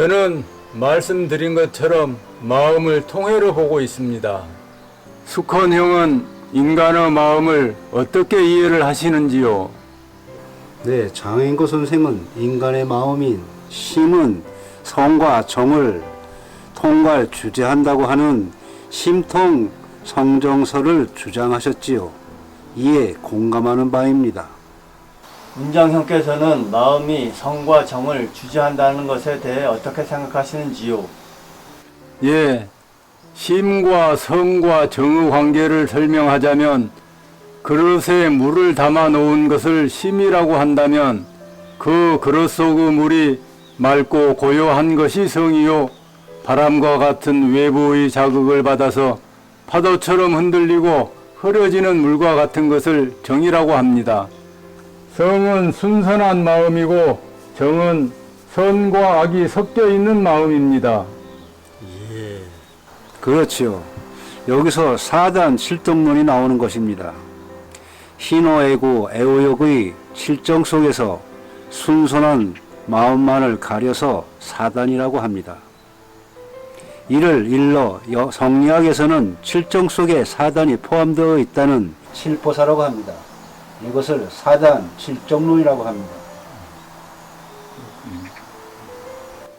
저는 말씀드린 것처럼 마음을 통해로 보고 있습니다. 숙헌 형은 인간의 마음을 어떻게 이해를 하시는지요? 네, 장인고 선생은 인간의 마음인 심은 성과 정을 통괄 주재한다고 하는 심통 성정설을 주장하셨지요. 이에 공감하는 바입니다. 문장형께서는 마음이 성과 정을 주재한다는 것에 대해 어떻게 생각하시는지요? 예, 심과 성과 정의 관계를 설명하자면 그릇에 물을 담아 놓은 것을 심이라고 한다면 그 그릇 속의 물이 맑고 고요한 것이 성이요, 바람과 같은 외부의 자극을 받아서 파도처럼 흔들리고 흐려지는 물과 같은 것을 정이라고 합니다. 성은 순선한 마음이고 정은 선과 악이 섞여 있는 마음입니다. 그렇지요. 여기서 사단 칠동론이 나오는 것입니다. 희노애고 애호욕의 칠정 속에서 순선한 마음만을 가려서 사단이라고 합니다. 이를 일러 성리학에서는 칠정 속에 사단이 포함되어 있다는 칠보사라고 합니다. 이것을 사단 칠정론이라고 합니다.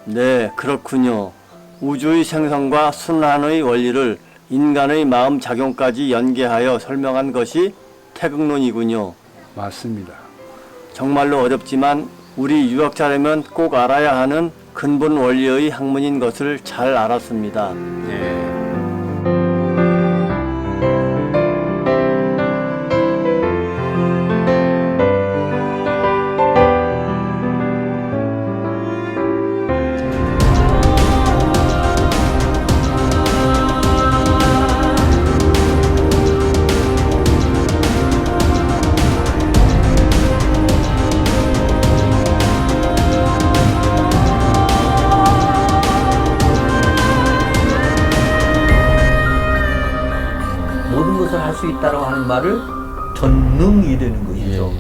네, 그렇군요. 우주의 생성과 순환의 원리를 인간의 마음 작용까지 연계하여 설명한 것이 태극론이군요. 맞습니다. 정말로 어렵지만 우리 유학자라면 꼭 알아야 하는 근본 원리의 학문인 것을 잘 알았습니다. 모든 것을 할 수 있다라고 하는 말을 전능이 되는 것이죠.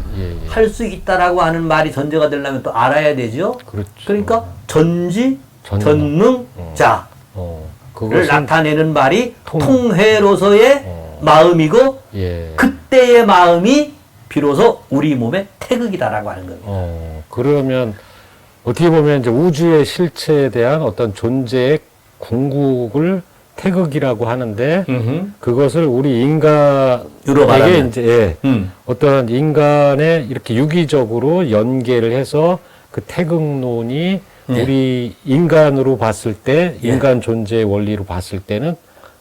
할 수 있다라고 하는 말이 전제가 되려면 또 알아야 되죠. 그렇죠. 그러니까 전지, 전능자. 를 나타내는 말이 통회로서의 마음이고 그때의 마음이 비로소 우리 몸의 태극이다라고 하는 겁니다. 그러면 어떻게 보면 이제 우주의 실체에 대한 어떤 존재의 궁극을 태극이라고 하는데 그것을 우리 인간에게 이제 어떤 인간의 이렇게 유기적으로 연계를 해서 그 태극론이 우리 인간으로 봤을 때 인간 존재의 원리로 봤을 때는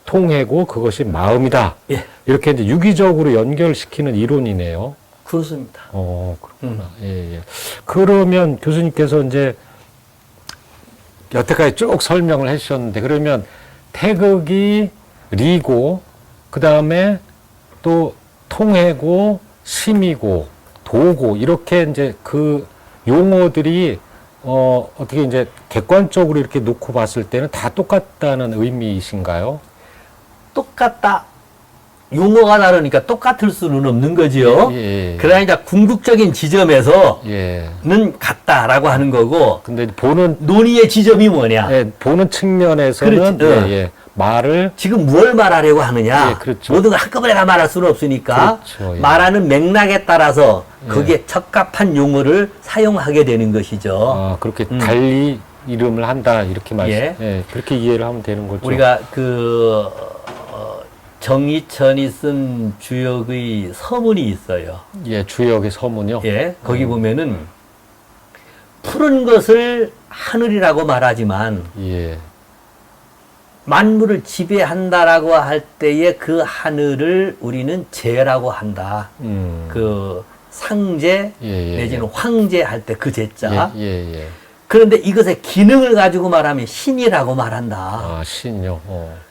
통해고 그것이 마음이다. 이렇게 이제 유기적으로 연결시키는 이론이네요. 그렇습니다. 그렇구나. 그러면 교수님께서 이제 여태까지 쭉 설명을 해주셨는데 그러면 태극이 리고 그 다음에 또 통해고 심이고 도고 이렇게 이제 그 용어들이 어떻게 이제 객관적으로 이렇게 놓고 봤을 때는 다 똑같다는 의미이신가요? 똑같다. 용어가 다르니까 똑같을 수는 없는 거지요. 그러나 이제 궁극적인 지점에서는 같다라고 하는 거고. 근데 보는 논의의 지점이 뭐냐? 보는 측면에서는 말을 지금 뭘 말하려고 하느냐? 그렇죠. 모든 걸 한꺼번에 다 말할 수는 없으니까 그렇죠. 말하는 맥락에 따라서 거기에 적합한 용어를 사용하게 되는 것이죠. 그렇게 달리 이름을 한다 이렇게 그렇게 이해를 하면 되는 거죠. 우리가 정이천이 쓴 주역의 서문이 있어요. 주역의 서문요. 거기 보면은 푸른 것을 하늘이라고 말하지만 만물을 지배한다라고 할 때에 그 하늘을 우리는 재라고 한다. 그 상제 내지는 황제 할 때 그 제자. 그런데 이것의 기능을 가지고 말하면 신이라고 말한다. 신요.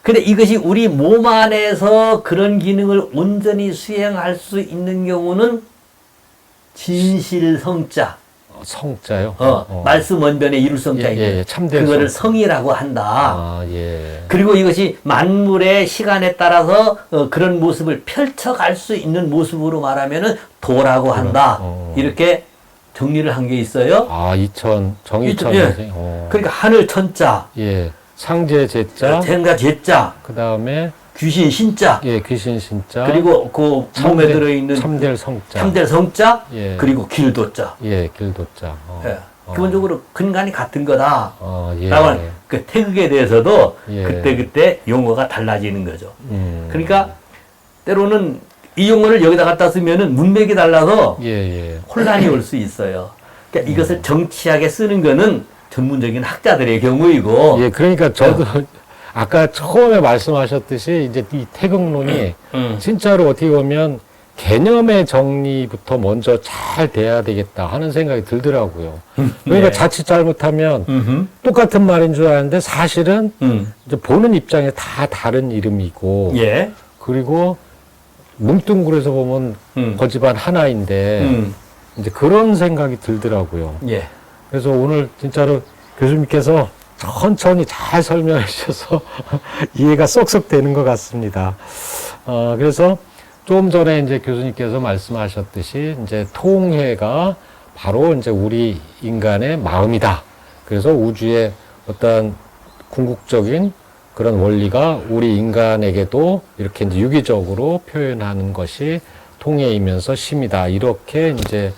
근데 이것이 우리 몸 안에서 그런 기능을 온전히 수행할 수 있는 경우는 진실성자. 성자요? 말씀 원변에 이룰 성자인데 참된 그거를 성이라고 한다. 그리고 이것이 만물의 시간에 따라서 그런 모습을 펼쳐갈 수 있는 모습으로 말하면은 도라고 한다. 이렇게 정리를 한 게 있어요. 아, 정이천 예. 선생님. 그러니까 하늘 천자, 예. 상제 제자, 생가 제자, 그 다음에, 귀신 신자, 예, 귀신 신자. 그리고 그 몸에 들어있는 참될 성자. 참될 성자, 예. 그리고 길도자. 예, 길도자. 예. 기본적으로 근간이 같은 거다. 예. 라고 하는 그 태극에 대해서도 예. 그때 용어가 달라지는 거죠. 그러니까 때로는 이 용어를 여기다 갖다 쓰면은 문맥이 달라서 예, 예. 혼란이 올 수 있어요. 그러니까 이것을 정치하게 쓰는 거는 전문적인 학자들의 경우이고. 예, 그러니까 저도 아까 처음에 말씀하셨듯이 이제 이 태극론이 진짜로 어떻게 보면 개념의 정리부터 먼저 잘 돼야 되겠다 하는 생각이 들더라고요. 그러니까 네. 자칫 잘못하면 똑같은 말인 줄 아는데 사실은 이제 보는 입장에 다 다른 이름이고 예. 그리고 뭉뚱그려서 보면 거지반 하나인데 이제 그런 생각이 들더라고요. 예. 그래서 오늘 진짜로 교수님께서 천천히 잘 설명해 주셔서 이해가 쏙쏙 되는 것 같습니다. 그래서 좀 전에 이제 교수님께서 말씀하셨듯이 이제 통해가 바로 이제 우리 인간의 마음이다. 그래서 우주의 어떤 궁극적인 그런 원리가 우리 인간에게도 이렇게 이제 유기적으로 표현하는 것이 통해이면서 심이다. 이렇게 이제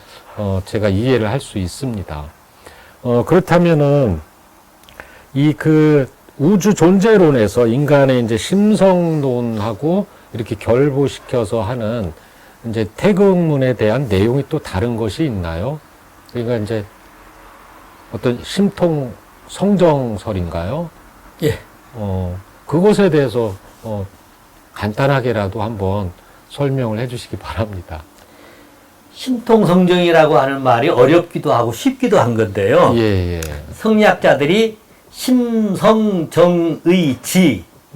제가 이해를 할 수 있습니다. 그렇다면은 이 그 우주 존재론에서 인간의 이제 심성론하고 이렇게 결부시켜서 하는 이제 태극문에 대한 내용이 또 다른 것이 있나요? 그러니까 이제 어떤 심통 성정설인가요? 예. 그것에 대해서 간단하게라도 한번 설명을 해주시기 바랍니다. 심통성정이라고 하는 말이 어렵기도 하고 쉽기도 한 건데요. 예, 예. 성리학자들이 심성정의지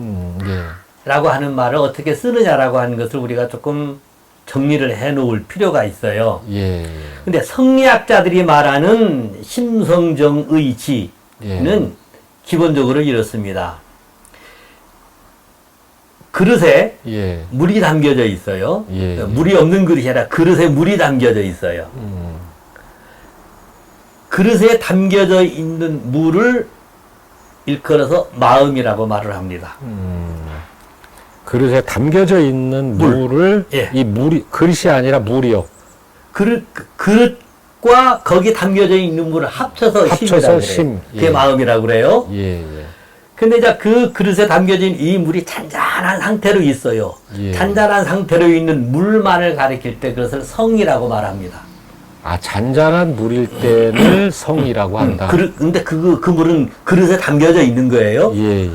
예. 라고 하는 말을 어떻게 쓰느냐라고 하는 것을 우리가 조금 정리를 해 놓을 필요가 있어요. 예, 예. 근데 성리학자들이 말하는 심성정의지는 예. 기본적으로 이렇습니다. 그릇에 예. 물이 담겨져 있어요. 예, 예. 물이 없는 그릇이 아니라 그릇에 물이 담겨져 있어요. 그릇에 담겨져 있는 물을 일컬어서 마음이라고 말을 합니다. 그릇에 담겨져 있는 물을 예. 이 물이 그릇이 아니라 물이요. 그릇과 거기 담겨져 있는 물을 합쳐서 심이라고 그래요. 심. 그게 예. 마음이라고 그래요. 예, 예. 근데 이제 그 그릇에 담겨진 이 물이 잔잔한 상태로 있어요. 예. 잔잔한 상태로 있는 물만을 가리킬 때 그것을 성이라고 말합니다. 아, 잔잔한 물일 때는 성이라고 한다. 근데 그 물은 그릇에 담겨져 있는 거예요. 예, 예.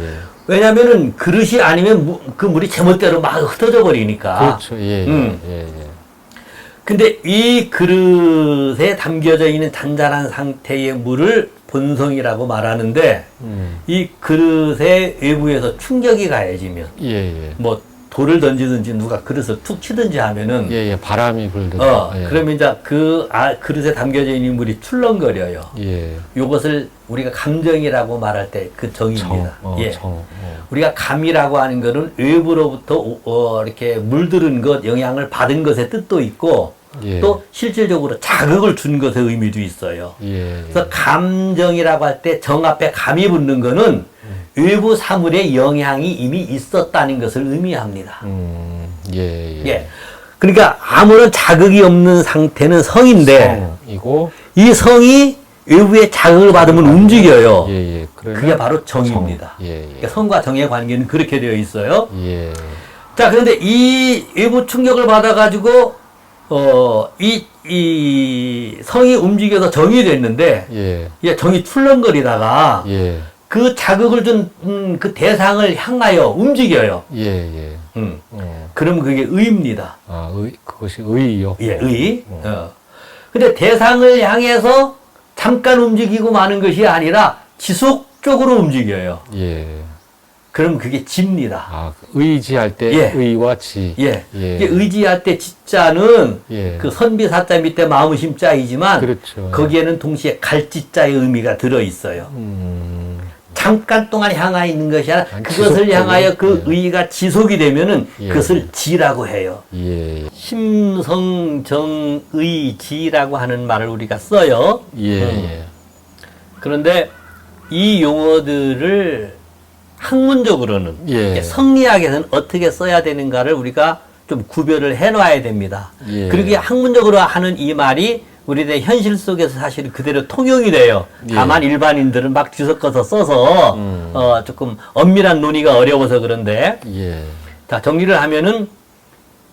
왜냐면은 그릇이 아니면 그 물이 제멋대로 막 흩어져 버리니까. 그렇죠. 예, 예, 예, 예. 근데 이 그릇에 담겨져 있는 잔잔한 상태의 물을 본성이라고 말하는데 이 그릇의 외부에서 충격이 가해지면 예, 예. 뭐 돌을 던지든지 누가 그릇을 툭 치든지 하면은 예, 예. 바람이 불듯. 예. 그러면 이제 그릇에 담겨져 있는 물이 출렁거려요. 예. 요것을 우리가 감정이라고 말할 때 그 정의입니다. 예. 정. 우리가 감이라고 하는 것은 외부로부터 이렇게 물들은 것, 영향을 받은 것의 뜻도 있고 예. 또 실질적으로 자극을 준 것의 의미도 있어요. 예. 그래서 감정이라고 할 때 정 앞에 감이 붙는 것은 외부 사물의 영향이 이미 있었다는 것을 의미합니다. 예, 예. 예. 그러니까 아무런 자극이 없는 상태는 성인데 성이고 이 성이 외부의 자극을 받으면 움직여요. 예, 예. 그게 바로 정입니다. 예, 예. 그러니까 성과 정의 관계는 그렇게 되어 있어요. 예. 자, 그런데 이 외부 충격을 받아가지고 이 성이 움직여서 정이 됐는데 예. 이 정이 출렁거리다가 예. 그 자극을 준 그 대상을 향하여 움직여요. 예, 예. 그러면 그게 의입니다. 아, 그것이 의요. 예, 의. 근데 대상을 향해서 잠깐 움직이고 마는 것이 아니라 지속적으로 움직여요. 예. 그럼 그게 지입니다. 아, 의지할 때 예. 의와 지. 예. 예. 이게 의지할 때 지자는 예. 그 선비사자 밑에 마음 심자이지만 그렇죠. 거기에는 동시에 갈지자의 의미가 들어 있어요. 잠깐 동안 향하여 있는 것이 아니라 아니, 그것을 지속적으로. 향하여 그 예. 의가 지속이 되면은 예. 그것을 지라고 해요. 예. 심성정의지라고 하는 말을 우리가 써요. 예. 그런데 이 용어들을 학문적으로는 예. 성리학에서는 어떻게 써야 되는가를 우리가 좀 구별을 해놔야 됩니다. 예. 그리고 학문적으로 하는 이 말이 우리의 현실 속에서 사실 그대로 통용이 돼요. 예. 다만 일반인들은 막 뒤섞어서 써서 조금 엄밀한 논의가 어려워서 그런데 예. 자 정리를 하면은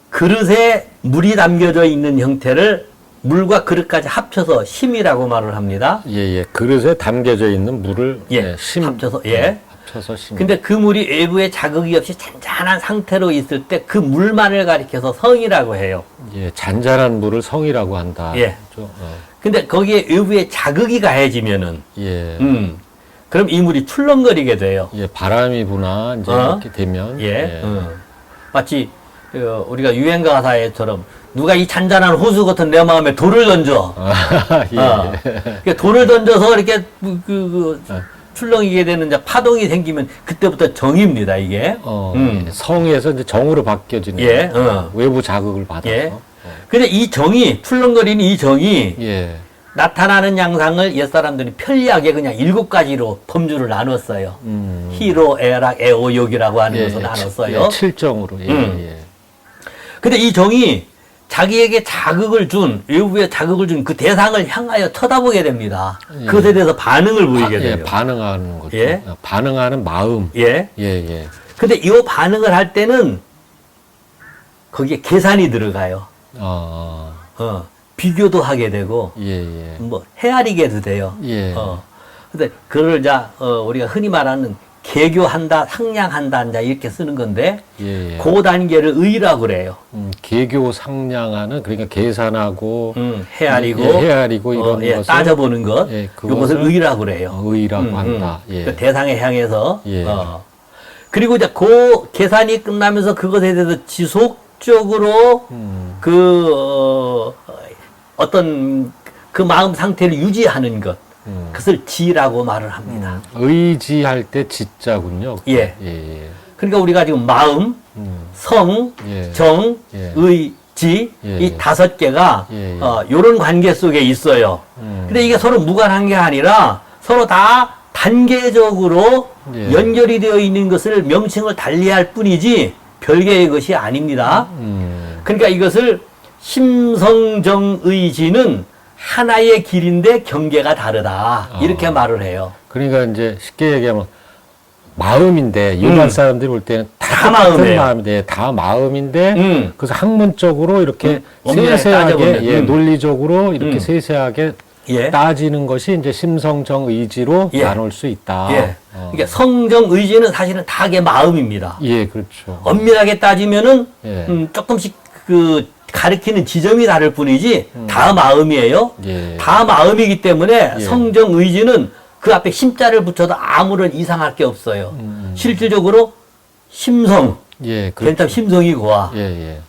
그릇에 물이 담겨져 있는 형태를 물과 그릇까지 합쳐서 심이라고 말을 합니다. 예. 그릇에 담겨져 있는 물을 예, 심 합쳐서 예. 합쳐서 심. 근데 그 물이 외부에 자극이 없이 잔잔한 상태로 있을 때 그 물만을 가리켜서 성이라고 해요. 예, 잔잔한 물을 성이라고 한다. 예. 그렇죠? 근데 거기에 외부에 자극이 가해지면은 예. 그럼 이 물이 출렁거리게 돼요. 예, 바람이 부나 이제 이렇게 되면 예. 마치 우리가 유행가 가사에처럼 누가 이 잔잔한 호수 같은 내 마음에 돌을 던져. 예. 그러니까 돌을 던져서 이렇게 출렁이게 되는 이제 파동이 생기면 그때부터 정입니다, 이게. 예. 성에서 이제 정으로 바뀌어지는 예. 외부 자극을 받아서. 예. 근데 이 정이, 출렁거리는 이 정이 예. 나타나는 양상을 옛사람들이 편리하게 그냥 7가지로 범주를 나눴어요. 희로, 애락, 애오, 욕이라고 하는 것을 나눴어요. 예, 칠정으로. 예. 예. 근데 이 정이 자기에게 자극을 준, 외부에 자극을 준 그 대상을 향하여 쳐다보게 됩니다. 그것에 대해서 반응을 보이게 돼요. 예, 반응하는 거죠. 예. 반응하는 마음. 예. 예, 예. 근데 이 반응을 할 때는 거기에 계산이 들어가요. 비교도 하게 되고, 예, 예. 뭐, 헤아리게도 돼요. 예. 근데 그걸 우리가 흔히 말하는 개교한다, 상냥한다, 이제 이렇게 쓰는 건데, 예, 예. 그 단계를 의라고 그래요. 계교 상량하는, 그러니까 계산하고, 헤아리고, 예, 헤아리고 이런 것을 따져보는 것, 예, 이것을 의라고 그래요. 의라고 한다. 예. 그 대상에 향해서. 예. 그리고 이제 그 계산이 끝나면서 그것에 대해서 지속적으로 어떤 그 마음 상태를 유지하는 것, 그것을 지라고 말을 합니다. 의지할 때 지자군요. 예. 예, 예. 그러니까 우리가 지금 마음, 성, 예. 정, 예. 의, 지, 예. 이 5개가 예, 예. 요런 관계 속에 있어요. 근데 이게 서로 무관한 게 아니라 서로 다 단계적으로 예. 연결이 되어 있는 것을 명칭을 달리할 뿐이지 별개의 것이 아닙니다. 그러니까 이것을 심성정의지는 하나의 길인데 경계가 다르다. 이렇게 말을 해요. 그러니까 이제 쉽게 얘기하면 마음인데 일반 사람들이 볼 때는 다 똑같은 마음이에요. 마음인데 다 마음인데 그래서 학문적으로 이렇게 엄밀하게 세세하게 따져보면, 예, 논리적으로 이렇게 세세하게 예. 따지는 것이 이제 심성정의지로 예. 나눌 수 있다. 예. 그러니까 성정의지는 사실은 다게 마음입니다. 예, 그렇죠. 엄밀하게 따지면은 예. 조금씩 가리키는 지점이 다를 뿐이지 다 마음이에요. 예. 다 마음이기 때문에 예. 성정의지는 그 앞에 심자를 붙여도 아무런 이상할 게 없어요. 실질적으로 심성, 예, 괜찮 심성이 고와. 예, 예.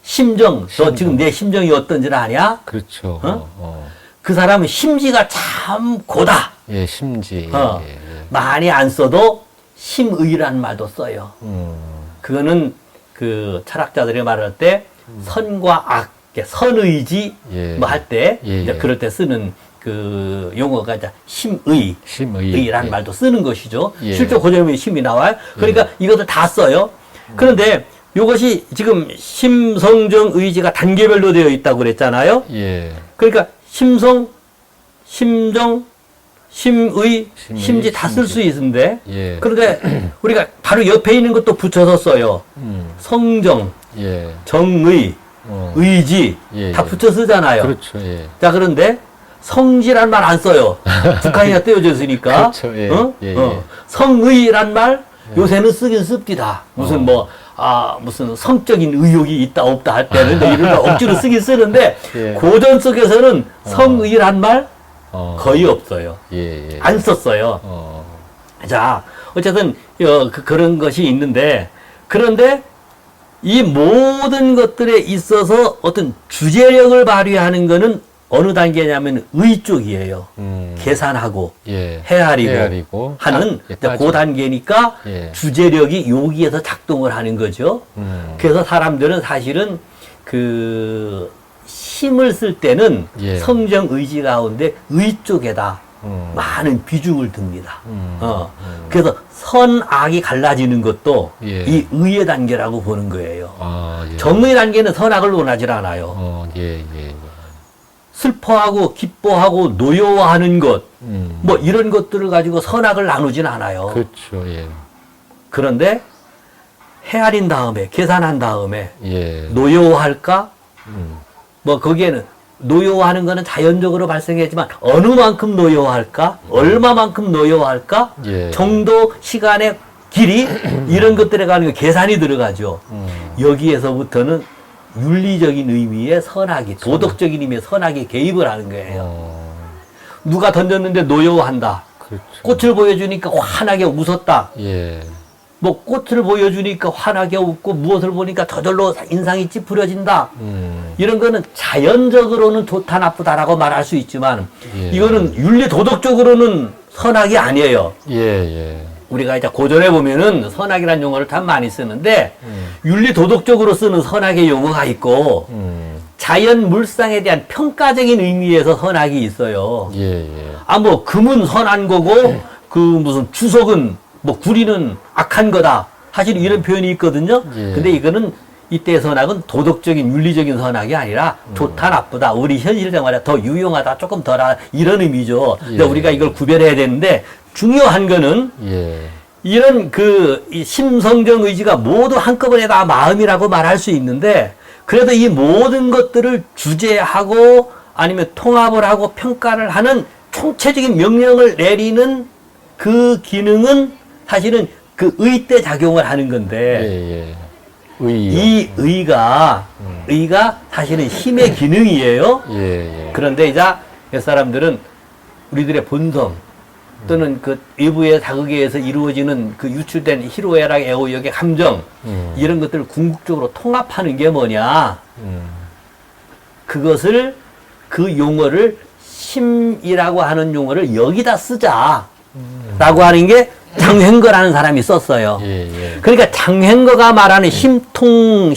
심정, 너 지금 내 심정이 어떤지를 아냐? 그렇죠. 그 사람은 심지가 참 고다. 예, 심지. 어. 예, 예. 많이 안 써도 심의란 말도 써요. 그거는 그 철학자들이 말할 때 선과 악, 선의지 예. 뭐 할 때 예, 이제 예. 그럴 때 쓰는 그 용어가 이제 심의, 심의. 란 말도 쓰는 것이죠. 예. 실제 고점에 심이 나와요. 그러니까 이것을 다 써요. 그런데 이것이 지금 심성정 의지가 단계별로 되어 있다고 그랬잖아요. 예. 그러니까 심성, 심정, 심의, 심의, 심지 다 쓸 수 있는데 예. 그런데 우리가 바로 옆에 있는 것도 붙여서 써요. 성정, 예. 정의, 의지 예, 다 예. 붙여 쓰잖아요. 그렇죠. 예. 자 그런데 성지란 말 안 써요. 북한이나 떼어져 있으니까. 그렇죠. 예. 예, 예. 성의란 말 요새는 쓰긴 씁디다. 무슨 무슨 성적인 의욕이 있다 없다 할 때는 이런 거 억지로 쓰긴 쓰는데 예. 고전 속에서는 성의란 말 거의 없어요. 예, 예. 안 썼어요. 자, 어쨌든 그런 것이 있는데 그런데 이 모든 것들에 있어서 어떤 주제력을 발휘하는 것은 어느 단계냐면 의 쪽이에요. 계산하고 예. 헤아리고 하는 예, 그 단계니까 예. 주제력이 여기에서 작동을 하는 거죠. 그래서 사람들은 사실은 그 힘을 쓸 때는 예. 성정 의지 가운데 의 쪽에다 많은 비중을 듭니다. 그래서 선악이 갈라지는 것도 예. 이 의의 단계라고 보는 거예요. 아, 예. 정의 단계는 선악을 원하지 않아요. 예. 슬퍼하고 기뻐하고 노여워하는 것, 음. 뭐 이런 것들을 가지고 선악을 나누진 않아요. 그렇죠. 예. 그런데 헤아린 다음에 계산한 다음에 예. 노여워할까? 뭐 거기에는 노여워하는 거는 자연적으로 발생했지만 어느 만큼 노여워할까? 얼마만큼 노여워할까? 예. 정도, 시간의 길이 이런 것들에 관한 계산이 들어가죠. 여기에서부터는 윤리적인 의미의 선악이, 도덕적인 의미의 선악이 개입을 하는 거예요. 누가 던졌는데 노여워한다. 그렇죠. 꽃을 보여주니까 환하게 웃었다. 예. 뭐 꽃을 보여주니까 환하게 웃고 무엇을 보니까 저절로 인상이 찌푸려진다. 이런 거는 자연적으로는 좋다 나쁘다라고 말할 수 있지만 예. 이거는 윤리 도덕적으로는 선악이 아니에요. 예. 우리가 이제 고전에 보면은 선악이라는 용어를 참 많이 쓰는데 윤리 도덕적으로 쓰는 선악의 용어가 있고 자연 물상에 대한 평가적인 의미에서 선악이 있어요. 예. 아, 뭐 금은 선한 거고 그 무슨 주석은 뭐 구리는 악한 거다. 사실 이런 표현이 있거든요. 예. 근데 이거는 이때의 선악은 도덕적인 윤리적인 선악이 아니라 좋다 나쁘다. 우리 현실 생활에 더 유용하다. 조금 덜하다. 이런 의미죠. 근데 예. 우리가 이걸 구별해야 되는데 중요한 거는 예. 이런 이 심성정 의지가 모두 한꺼번에 다 마음이라고 말할 수 있는데 그래도 이 모든 것들을 주제하고 아니면 통합을 하고 평가를 하는 총체적인 명령을 내리는 그 기능은 사실은 그 의때 작용을 하는 건데 의요. 이 의가 사실은 힘의 기능이에요. 그런데 이제 몇 사람들은 우리들의 본성 또는 그 외부의 자극에 의해서 이루어지는 그 유출된 희로애락 애호역의 감정 이런 것들을 궁극적으로 통합하는 게 뭐냐 그것을 그 용어를 심이라고 하는 용어를 여기다 쓰자 라고 하는 게 장횡거라는 사람이 썼어요. 그러니까 장횡거가 말하는 심통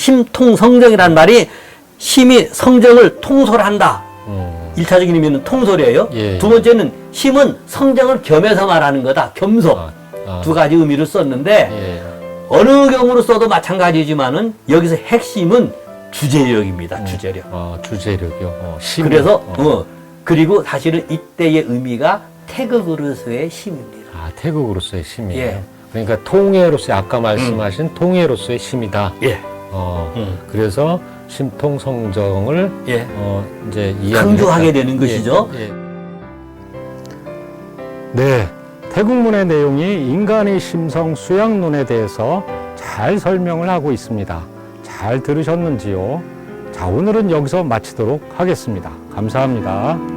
성정이라는 말이 심이 성정을 통솔한다. 1차적인 의미는 통솔이에요. 두 번째는 심은 성정을 겸해서 말하는 거다. 겸속. 두 가지 의미를 썼는데 어느 경우로 써도 마찬가지지만은 여기서 핵심은 주제력입니다. 주제력. 주제력이요. 그래서 그리고 사실은 이때의 의미가 태극으로서의 심입니다. 태극으로서의 심이에요. 예. 그러니까 통해로서의 아까 말씀하신 통해로서의 심이다. 예. 그래서 심통성정을 예. 이제 강조하게 되는 것이죠. 네, 태국문의 내용이 인간의 심성 수양론에 대해서 잘 설명을 하고 있습니다. 잘 들으셨는지요? 자, 오늘은 여기서 마치도록 하겠습니다. 감사합니다.